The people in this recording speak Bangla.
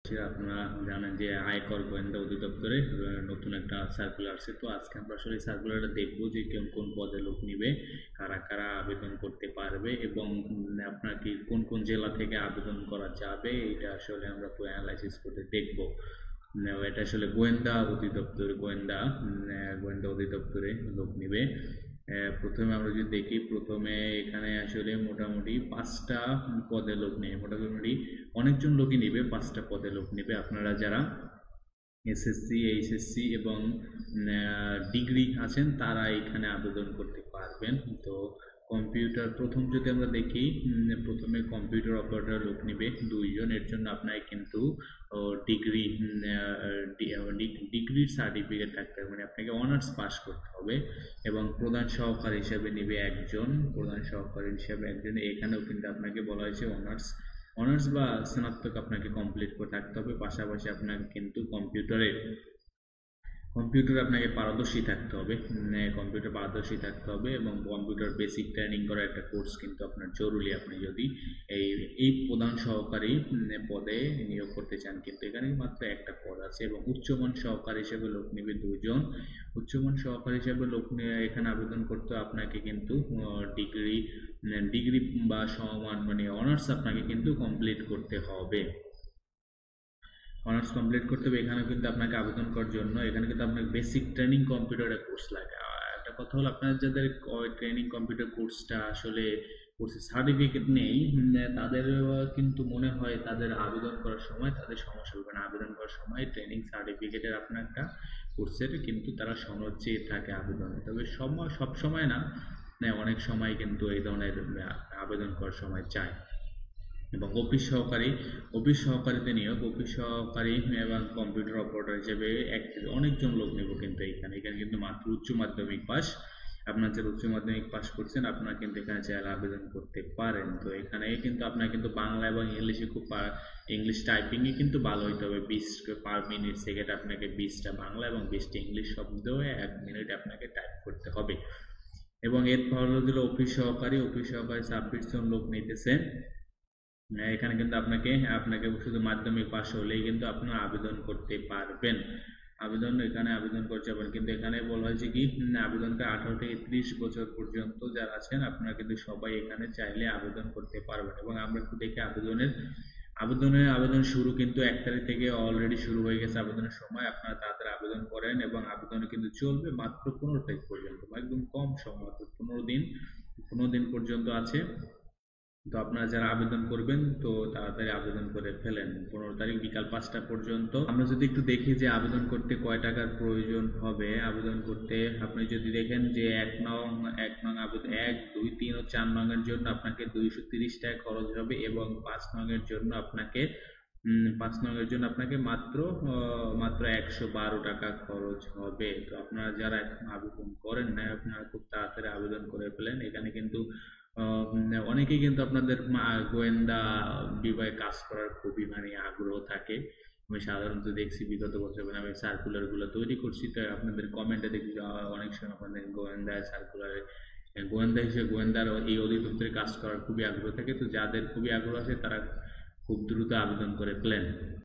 আপনারা জানেন যে আয়কর গোয়েন্দা অধিদপ্তরে নতুন একটা সার্কুলার আসছে। তো আজকে আমরা আসলে সার্কুলারটা দেখবো যে কোন কোন পদে লোক নিবে, কারা কারা আবেদন করতে পারবে এবং আপনার কি কোন কোন জেলা থেকে আবেদন করা যাবে, এটা আসলে আমরা পুরো অ্যানালাইসিস করে দেখবো। এটা আসলে গোয়েন্দা অধিদপ্তরে লোক নিবে। প্রথমে আমরা যদি দেখি, প্রথমে এখানে আসলে মোটামুটি 5টা পদে লোক নেবে। মোটামুটি অনেকজন লোকই নেবে, 5টা পদে লোক নেবে। আপনারা যারা এসএসসি, এইচএসসি এবং ডিগ্রি আছেন তারা এখানে আবেদন করতে পারবেন। তো কম্পিউটার প্রথম যদি আমরা দেখি, প্রথমে কম্পিউটার অপারেটর লোক নেবে 2জন। এর জন্য আপনাকে কিন্তু ডিগ্রি ডিগ্রির সার্টিফিকেট থাকতে হবে, মানে আপনাকে অনার্স পাস করতে হবে। এবং প্রধান সহকারী হিসেবে নেবে একজন, এখানেও কিন্তু আপনাকে বলা হয়েছে অনার্স বা স্নাতক আপনাকে কমপ্লিট করে থাকতে হবে। পাশাপাশি আপনাকে কিন্তু কম্পিউটারে আপনাকে পারদর্শী থাকতে হবে, এবং কম্পিউটার বেসিক ট্রেনিং করার একটা কোর্স কিন্তু আপনার জরুরি। আপনি যদি এই প্রধান সহকারী পদে নিয়োগ করতে চান, কিন্তু এখানে মাত্র একটা পদ আছে। এবং উচ্চমান সহকারী হিসেবে লোক নেবে 2জন। উচ্চমান সহকারী হিসেবে লোক নিয়ে এখানে আবেদন করতে আপনাকে কিন্তু ডিগ্রি বা সমান মানে অনার্স আপনাকে কিন্তু কমপ্লিট করতে হবে। অনার্স কমপ্লিট করতে হবে। এখানে কিন্তু আপনাকে আবেদন করার জন্য এখানে কিন্তু আপনাকে বেসিক ট্রেনিং কম্পিউটারের কোর্স লাগে। একটা কথা হলো, আপনার যাদের ট্রেনিং কম্পিউটার কোর্সটা আসলে কোর্সের সার্টিফিকেট নেই, তাদের কিন্তু মনে হয় তাদের আবেদন করার সময় তাদের সমস্যা হবে না। আবেদন করার সময় ট্রেনিং সার্টিফিকেটের আপনার একটা কোর্সের কিন্তু তারা সনদ চেয়ে থাকে আবেদনে। তবে সব সময় না, অনেক সময় কিন্তু এই ধরনের আবেদন করার সময় চায়। এবং অফিস সহকারীতে নিয়োগ, অফিস সহকারী এবং কম্পিউটার অপারেটর হিসেবে অনেকজন লোক নেব। কিন্তু এখানে কিন্তু মাত্র উচ্চ মাধ্যমিক পাস, আপনার যারা উচ্চ মাধ্যমিক পাস করছেন আপনারা কিন্তু এখানে চাইলে আবেদন করতে পারেন। তো এখানে কিন্তু আপনার কিন্তু বাংলা এবং ইংলিশে ইংলিশ টাইপিংয়ে কিন্তু ভালো হইতে হবে। 20 পার মিনিট সেকেন্ড আপনাকে 20টা বাংলা এবং 20টা ইংলিশ শব্দ 1 মিনিট আপনাকে টাইপ করতে হবে। এবং এরপর হলো অফিস সহকারী 26 জন লোক নিতেছে। এখানে কিন্তু আপনাকে শুধু মাধ্যমিক পাস হলেই কিন্তু আপনারা আবেদন করতে পারবেন। এখানে আবেদন করতে পারেন, কিন্তু এখানে বলা হয়েছে কি, আবেদনটা 18 থেকে 30 বছর পর্যন্ত যারা আছেন আপনারা কিন্তু সবাই এখানে চাইলে আবেদন করতে পারবেন। এবং আমরা একটু দেখি আবেদন শুরু কিন্তু 1 তারিখ থেকে অলরেডি শুরু হয়ে গেছে। আবেদনের সময় আপনারা তাড়াতাড়ি আবেদন করেন, এবং আবেদন কিন্তু চলবে মাত্র 15 তারিখ পর্যন্ত, একদম কম সময়, 15 দিন পর্যন্ত আছে। তো আপনারা যারা আবেদন করবেন তো তাড়াতাড়ি আবেদন করে ফেলেন 15 তারিখ বিকাল 5টা পর্যন্ত। আমরা যদি একটু দেখি যে আবেদন করতে কয় টাকার প্রয়োজন হবে, আবেদন করতে আপনি যদি দেখেন যে 1 নং আবেদন 1, 2, 3 ও 4 নং এর জন্য আপনাকে 230 টাকা খরচ হবে, এবং 5 নং এর জন্য আপনাকে মাত্র 112 টাকা খরচ হবে। তো আপনারা যারা এখন আবেদন করেন না, আপনারা খুব তাড়াতাড়ি আবেদন করে ফেলেন। এখানে কিন্তু অনেকেই কিন্তু আপনাদের গোয়েন্দা বিভাগে কাজ করার খুবই আগ্রহ থাকে। আমি সাধারণত দেখছি বিগত বছর আমি সার্কুলার গুলো তৈরি করছি, তো আপনাদের কমেন্টে দেখি অনেক সময় আপনাদের গোয়েন্দার এই অধিদপ্তরে কাজ করার খুবই আগ্রহ থাকে। তো যাদের খুবই আগ্রহ আছে তারা খুব দ্রুত আবেদন করে ফেলেন।